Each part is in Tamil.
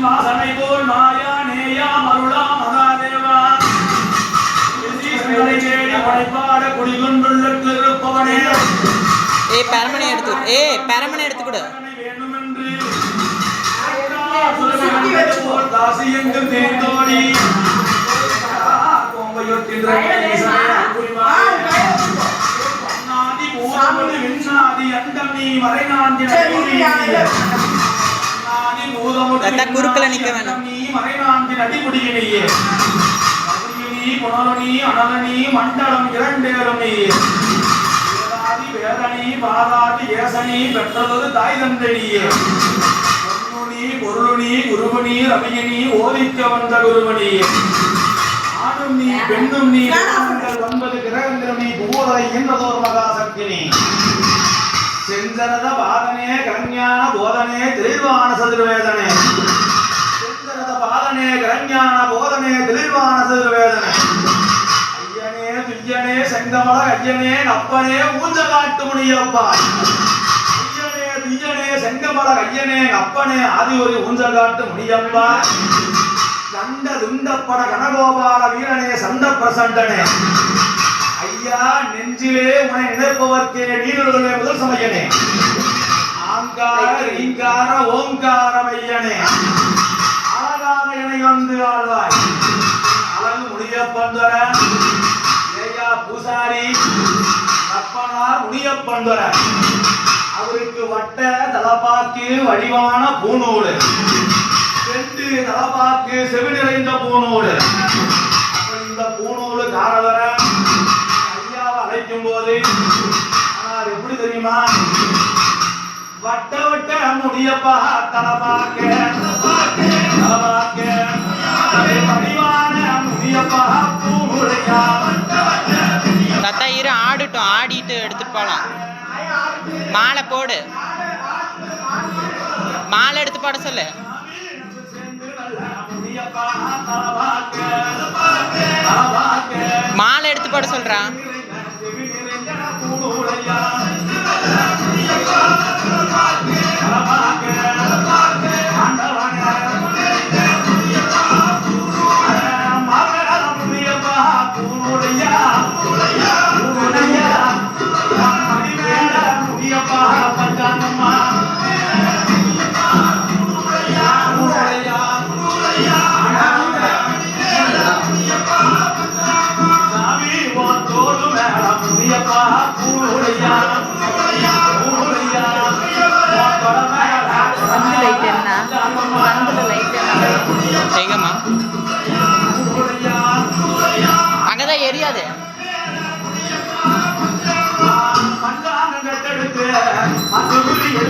வாசனை போல் மாயா நேயா மருளா மகாதேவா படைப்பாட குடிகொண்டுள்ள திருப்பவனே பரமனை எடுத்து கொடு தாசியங்கும் தேர்ந்தோடி குறுக்கல நிக்க வேணாம் மண்டலம் இரண்டேறும் வேதனி பாதாதி ஏசனி பெற்றதொரு தாய் தந்தடியே பொருளுனி குருவனி ரவியனி ஓதிக்க வந்த குருவனி ஆணும் நீ பெண்ணும் நீ 9 கிரகங்கள் நீ பூவரை என்னதோர் மகாசக்தினி செஞ்சரத பாதனே கரஞான போதனே தெளிவான சதுர்வேதனே செஞ்சரத பாதனே கரஞான போதனே தெளிவான சதுர்வேதனே ஐயனே துய்யனே செங்கமல ஐயனே அப்பனே ஊஞ்சகாட்டு முனியப்பா ஐயனே துய்யனே செங்கமல ஐயனே அப்பனே ஆதி ஒரு ஊஞ்சகாட்டு முனியப்பா கண்ட துண்டப்பட கனகோபால வீரனே சந்த பிரசண்டனே ஐயா நெஞ்சிலே உன்னை நினைப்பவர்க்கே நீருடைய முதல் சமயனே ஆங்கார ரீங்கார ஓங்கார மையனே அழகாக என்னை வந்து ஆழ்வாய் அழகு முனியப்பந்தர ஏயா பூசாரி அப்பனார் முனியப்பந்தர அவருக்கு வட்ட தலப்பாக்கு வடிவான பூணூடு 2 தலப்பாக்கு செவி நிறைந்த பூணூடு இந்த பூணூடு காரவர ஐயாவை அழைக்கும் போது எப்படி தெரியுமா வட்ட வட்ட முடியப்பா தலப்பாக்க வடிவான முடியப்பா பூணுடையா இரு ஆடிட்டோம் ஆடிட்டு எடுத்துட்டு போலாம் மாலை போடு மாலை எடுத்து போட சொல்லு மாலை எடுத்து போட சொல்றான் அங்கதான் எரியாது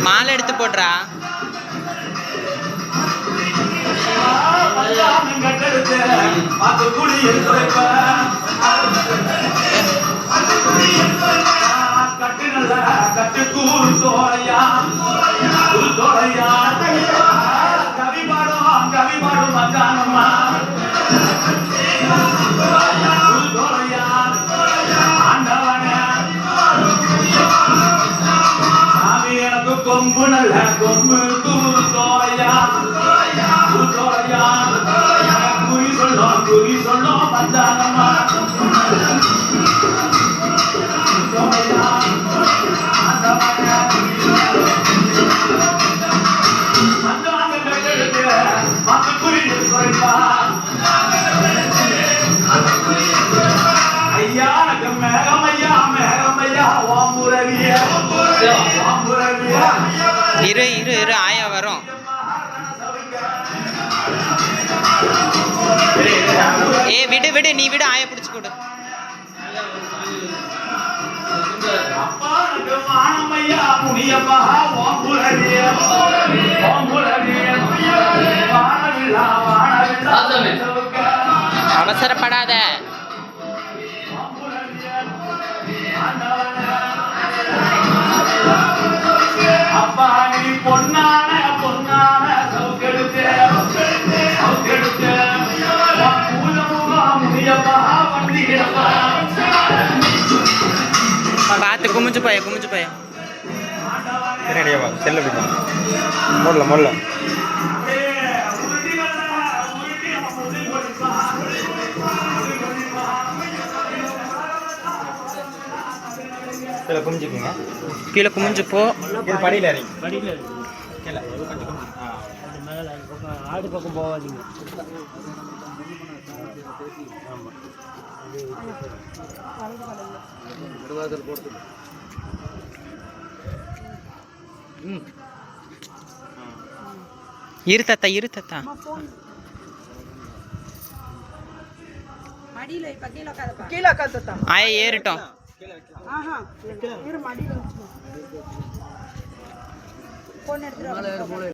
மாலை எடுத்து போடுறா கொம்பு நல்ல கொம்பு தூரு தோலையா குறி சொல்லும் பஞ்சாங்கம்மா ஐயா மேகமையா மேகமையா ஓம்புரவிய இரு இரு இரு ஆயா வரும் விடு விடு நீ விடு ஆயா பிடிச்சு கொடு அவசரப்படாத அப்பா நீ பொன்னான பொன்னான சௌகெடுத்து பார்த்து குமிஞ்சு போய செல்ல போடல கீழே குமிஞ்சுக்குங்க. கீழே குமிஞ்சு போ. இது படியில் இறங்கி கீழே ஆடு பக்கம் போகாதீங்க. இரு தாத்தா, இரு தாத்தா. கீழே உட்காந்து ஆயா ஏறிட்டோம். மடியில்